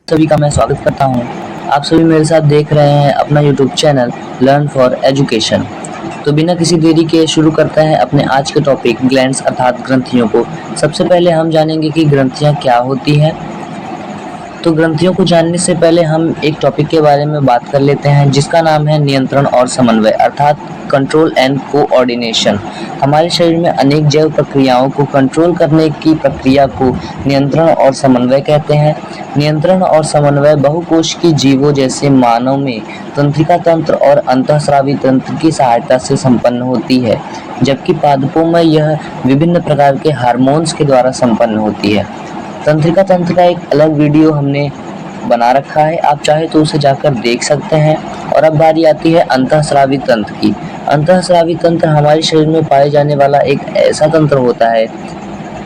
सभी का मैं स्वागत करता हूं। आप सभी मेरे साथ देख रहे हैं अपना YouTube channel learn for education. तो बिना किसी देरी के शुरू करते हैं अपने आज के टॉपिक ग्लैंड्स अर्थात ग्रंथियों को। सबसे पहले हम जानेंगे कि ग्रंथियां क्या होती हैं। तो ग्रंथियों को जानने से पहले हम एक टॉपिक के बारे में बात कर लेते हैं जिसका नाम है नियंत्रण और समन्वय अर्थात कंट्रोल एंड कोऑर्डिनेशन। हमारे शरीर में अनेक जैव प्रक्रियाओं को कंट्रोल करने की प्रक्रिया को नियंत्रण और समन्वय कहते हैं। नियंत्रण और समन्वय बहुकोशिकीय जीवों जैसे मानव में तंत्रिका तंत्र और अंतःस्रावी तंत्र की सहायता से संपन्न होती है, जबकि पादपों में यह विभिन्न प्रकार के हार्मोन्स के द्वारा संपन्न होती है। तंत्रिका तंत्र का एक अलग वीडियो हमने बना रखा है, आप चाहे तो उसे जाकर देख सकते हैं। और अब बारी आती है अंतःस्रावी तंत्र की। अंतःस्रावी तंत्र हमारे शरीर में पाए जाने वाला एक ऐसा तंत्र होता है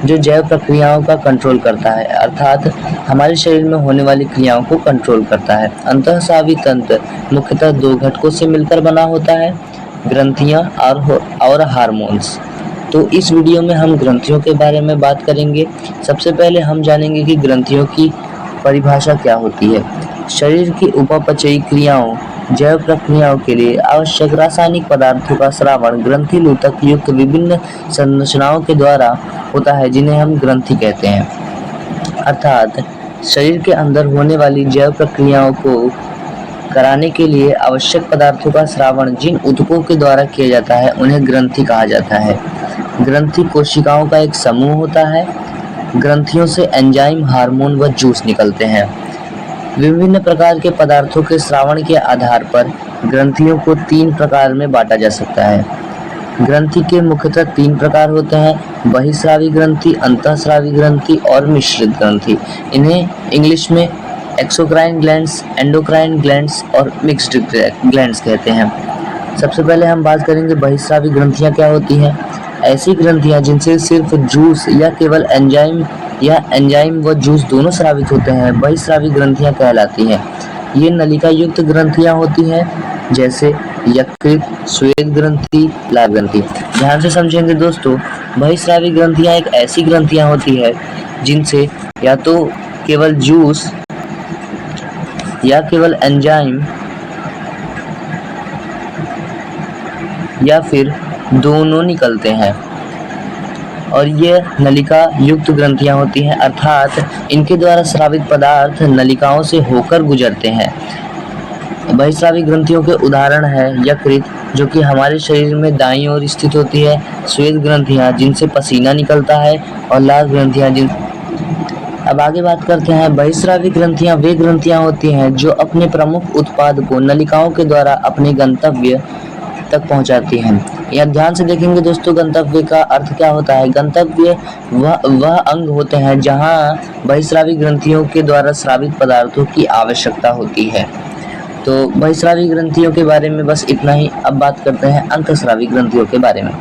जो जैव प्रक्रियाओं का कंट्रोल करता है, अर्थात हमारे शरीर में होने वाली क्रियाओं को कंट्रोल करता है। अंतःस्रावी तंत्र मुख्यतः दो घटकों से मिलकर बना होता है, ग्रंथियां और हार्मोन्स। तो इस वीडियो में हम ग्रंथियों के बारे में बात करेंगे। सबसे पहले हम जानेंगे कि ग्रंथियों की परिभाषा क्या होती है। शरीर की उपापचयी क्रियाओं जैव प्रक्रियाओं के लिए आवश्यक रासायनिक पदार्थों का स्रावण ग्रंथि लूतक युक्त विभिन्न संरचनाओं के द्वारा होता है, जिन्हें हम ग्रंथि कहते हैं। अर्थात शरीर के अंदर होने वाली जैव प्रक्रियाओं को कराने के लिए आवश्यक पदार्थों का स्रावण जिन ऊतकों के द्वारा किया जाता है उन्हें ग्रंथि कहा जाता है। ग्रंथि कोशिकाओं का एक समूह होता है। ग्रंथियों से एंजाइम, हार्मोन व जूस निकलते हैं। विभिन्न प्रकार के पदार्थों के स्रावण के आधार पर ग्रंथियों को तीन प्रकार में बांटा जा सकता है। ग्रंथि के मुख्यतः तीन प्रकार होते हैं: बहिस्रावी ग्रंथि, अंतःस्रावी ग्रंथि और मिश्रित ग्रंथि। इन्हें इंग्लिश में एक्सोक्राइन ग्लैंड्स, एंडोक्राइन ग्लैंड्स और मिक्स्ड ग्लैंड्स कहते हैं। सबसे पहले हम बात करेंगे बहिस्रावी ग्रंथियां क्या होती हैं। ऐसी ग्रंथियां जिनसे सिर्फ जूस या केवल एंजाइम व जूस दोनों स्रावित होते हैं बहिस्रावी ग्रंथियां कहलाती हैं। ये नलिका युक्त ग्रंथियां होती हैं जैसे यकृत, श्वेत ग्रंथि, लाल ग्रंथि। ध्यान से समझेंगे दोस्तों, बहिस्रावी ग्रंथियां एक ऐसी ग्रंथियां होती है जिनसे या तो केवल जूस या केवल एंजाइम या फिर दोनों निकलते हैं, और ये नलिका युक्त ग्रंथियां होती हैं, अर्थात इनके द्वारा स्रावित पदार्थ नलिकाओं से होकर गुजरते हैं। बहिस्रावी ग्रंथियों के उदाहरण है यकृत, जो कि हमारे शरीर में दाईं ओर स्थित होती है, श्वेत ग्रंथियां जिनसे पसीना निकलता है, और लाल ग्रंथियां जिन। अब आगे बात करते हैं, बहिस्रावी ग्रंथियां वे ग्रंथियां होती हैं जो अपने प्रमुख उत्पाद को नलिकाओं के द्वारा अपने गंतव्य तक पहुंचाती हैं। यह ध्यान से देखेंगे दोस्तों, गंतव्य का अर्थ क्या होता है। गंतव्य वह अंग होते हैं जहां बहिस्रावी ग्रंथियों के द्वारा स्रावित पदार्थों की आवश्यकता होती है। तो बहिस्रावी ग्रंथियों के बारे में बस इतना ही। अब बात करते हैं अंतःस्रावी ग्रंथियों के बारे में।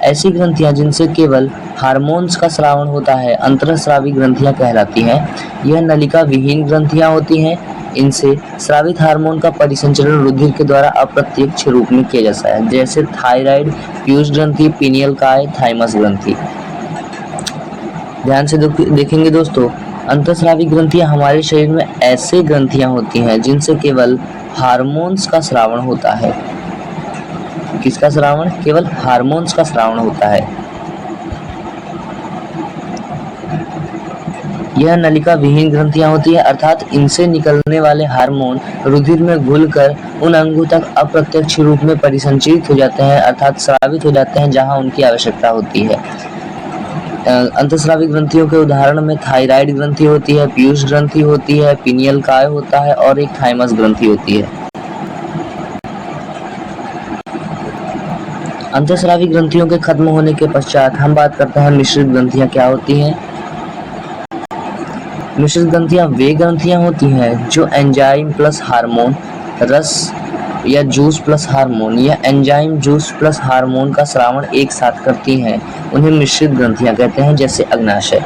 ऐसी ग्रंथियां जिनसे केवल हार्मोन्स का स्रावण होता है अंतःस्रावी ग्रंथियां कहलाती हैं। यह नलिका विहीन ग्रंथियां होती हैं। इनसे स्रावित हार्मोन का परिसंचरण रुधिर के द्वारा अप्रत्यक्ष रूप में किया जाता है, जैसे थायराइड, पीयूष ग्रंथि, पीनियल काय, थाइमस ग्रंथि। ध्यान से देखेंगे दोस्तों, अंतःस्रावी ग्रंथियां हमारे शरीर में ऐसे ग्रंथियां होती हैं जिनसे केवल हार्मोन्स का स्रावण होता है। किसका स्रावण? केवल हार्मोन्स का स्रावण होता है। यह नलिका विहीन ग्रंथियां होती है, अर्थात इनसे निकलने वाले हार्मोन रुधिर में घुलकर उन अंगों तक अप्रत्यक्ष रूप में परिसंचित हो जाते हैं, अर्थात स्रावित हो जाते हैं जहां उनकी आवश्यकता होती है। अंतःस्रावी ग्रंथियों के उदाहरण में थायराइड ग्रंथि होती है, पीयूष ग्रंथि होती है, पीनियल काय होता है और एक थाइमस ग्रंथि होती है। अंतःस्रावी ग्रंथियों के खत्म होने के पश्चात हम बात करते हैं मिश्रित ग्रंथियां क्या होती हैं। मिश्रित ग्रंथियां वे ग्रंथियां होती हैं जो एंजाइम प्लस हार्मोन, रस या जूस प्लस हार्मोन या एंजाइम जूस प्लस हार्मोन का स्रावण एक साथ करती हैं। उन्हें मिश्रित ग्रंथियां कहते हैं, जैसे अग्नाशय।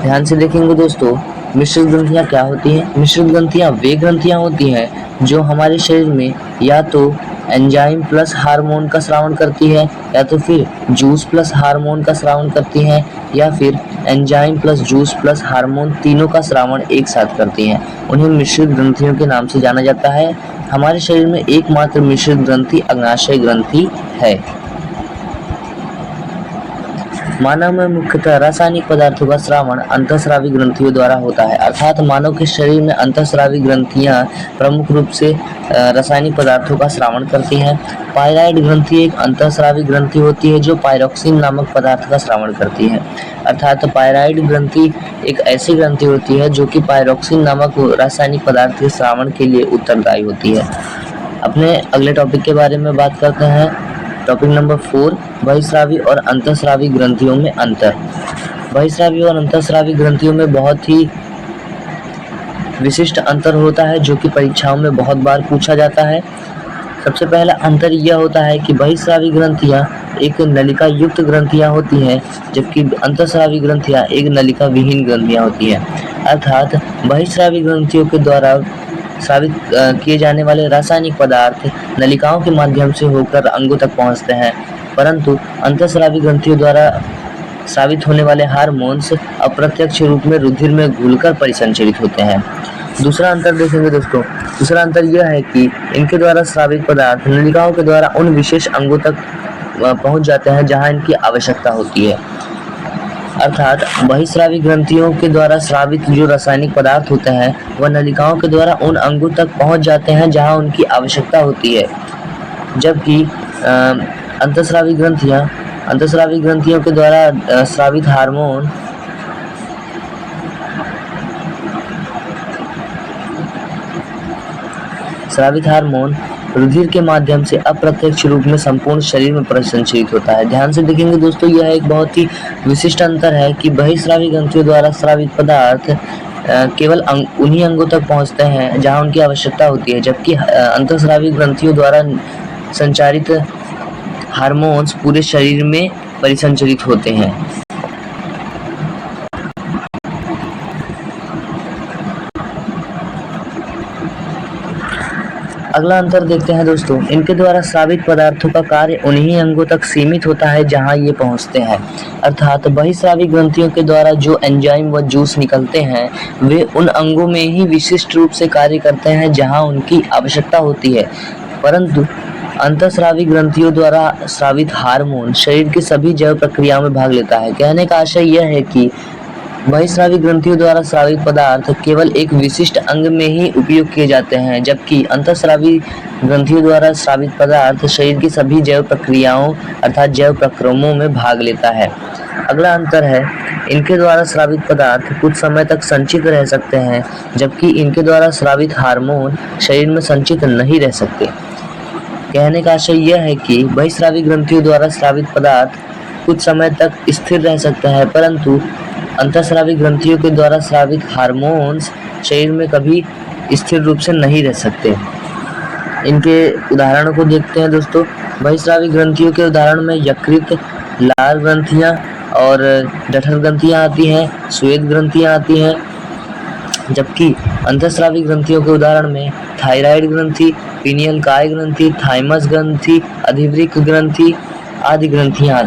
ध्यान से देखेंगे दोस्तों, मिश्रित ग्रंथियां क्या होती हैं। मिश्रित ग्रंथियां वे ग्रंथियां होती हैं जो हमारे शरीर में या तो एंजाइम प्लस हार्मोन का स्रावन करती है, या तो फिर जूस प्लस हार्मोन का स्रावन करती हैं, या फिर enzyme plus juice plus hormone तीनों का स्रावन एक साथ करती हैं। उन्हें मिश्रित ग्रंथियों के नाम से जाना जाता है। हमारे शरीर में एकमात्र मिश्रित ग्रंथि अग्नाशय ग्रंथि है। मानव में मुख्यतः रासायनिक पदार्थों का स्रावन अंतःस्रावी ग्रंथियों द्वारा होता है, अर्थात मानव के शरीर में अंतःस्रावी ग्रंथियां प्रमुख रूप से रासायनिक पदार्थों का स्रावन करती हैं। पायराइड ग्रंथि एक अंतःस्रावी ग्रंथि होती है जो पायरोक्सिन नामक पदार्थ का स्रावन करती है। अर्थात पायराइड ग्रंथि एक ऐसी ग्रंथि होती है जो कि पायरोक्सिन नामक रासायनिक पदार्थ के स्रावन के लिए उत्तरदायी होती है। अपने अगले टॉपिक के बारे में बात करते हैं। टॉपिक नंबर 4, बहिस्रावी और अंतःस्रावी ग्रंथियों में अंतर। बहिस्रावी और अंतःस्रावी ग्रंथियों में बहुत ही विशिष्ट अंतर होता है जो कि परीक्षाओं में बहुत बार पूछा जाता है। सबसे पहला अंतर यह होता है कि बहिस्रावी ग्रंथियां एक नलिका युक्त ग्रंथियां होती हैं, जबकि अंतःस्रावी ग्रंथियां एक नलिका विहीन ग्रंथियां होती हैं। अर्थात बहिस्रावी ग्रंथियों के द्वारा स्रावित किए जाने वाले रासायनिक पदार्थ नलिकाओं के माध्यम से होकर अंगों तक पहुंचते हैं, परंतु अंतःस्रावी ग्रंथियों द्वारा स्रावित होने वाले हार्मोन्स अप्रत्यक्ष रूप में रुधिर में घुलकर परिसंचरित होते हैं। दूसरा अंतर देखेंगे दोस्तों, दूसरा अंतर यह है कि इनके द्वारा स्रावित पदार्थ नलिकाओं के द्वारा उन विशेष अंगों तक पहुंच जाते हैं जहां इनकी आवश्यकता होती है। अर्थात बहिस्रावी ग्रंथियों के द्वारा स्रावित जो रासायनिक पदार्थ होते हैं वह नलिकाओं के द्वारा उन अंगों तक पहुंच जाते हैं जहां उनकी आवश्यकता होती है, जबकि अंतःस्रावी ग्रंथियों के द्वारा स्रावित हार्मोन रुधिर के माध्यम से अप्रत्यक्ष रूप में संपूर्ण शरीर में परिसंचरित होता है। ध्यान से देखेंगे दोस्तों, यह एक बहुत ही विशिष्ट अंतर है कि बहिस्रावी ग्रंथियों द्वारा स्रावित पदार्थ केवल उन्हीं अंगों तक पहुंचते हैं जहां उनकी आवश्यकता होती है, जबकि अंतःस्रावी ग्रंथियों द्वारा संचारित हार्मोन्स पूरे शरीर में परिसंचरित होते हैं। अगला अंतर देखते हैं दोस्तों, इनके द्वारा स्रावित पदार्थों का कार्य उन्हीं अंगों तक सीमित होता है जहां ये पहुंचते हैं। अर्थात बहिस्रावी ग्रंथियों के द्वारा जो एंजाइम व जूस निकलते हैं वे उन अंगों में ही विशिष्ट रूप से कार्य करते हैं जहां उनकी आवश्यकता होती है, परंतु अंतःस्रावी ग्रंथियों द्वारा स्रावित हार्मोन शरीर की सभी जैव प्रक्रियाओं में भाग लेता है। कहने का आशय यह है कि बहिस्रावी ग्रंथियों द्वारा स्रावित पदार्थ केवल एक विशिष्ट अंग में ही उपयोग किए जाते हैं, जबकि अंतःस्रावी ग्रंथियों द्वारा स्रावित पदार्थ शरीर की सभी जैव प्रक्रियाओं अर्थात जैव प्रक्रमों में भाग लेता है। अगला अंतर है, इनके द्वारा स्रावित पदार्थ कुछ समय तक संचित रह सकते हैं, जबकि इनके द्वारा स्रावित हार्मोन शरीर में संचित नहीं रह सकते। कहने का आशय यह है कि बहिस्रावी ग्रंथियों द्वारा स्रावित पदार्थ कुछ समय तक स्थिर रह सकता है, परंतु अंतःस्रावी ग्रंथियों के द्वारा स्रावित हार्मोन्स शरीर में कभी स्थिर रूप से नहीं रह सकते। इनके उदाहरणों को देखते हैं दोस्तों। बहिस्रावी ग्रंथियों के उदाहरण में यकृत, लार ग्रंथियां और जठर ग्रंथियां आती हैं, श्वेत ग्रंथियां आती हैं, जबकि अंतःस्रावी ग्रंथियों के उदाहरण में थायराइड ग्रंथि, पीनियल काय ग्रंथि, थाइमस ग्रंथि, अधिवृक्क ग्रंथि आदि ग्रंथियां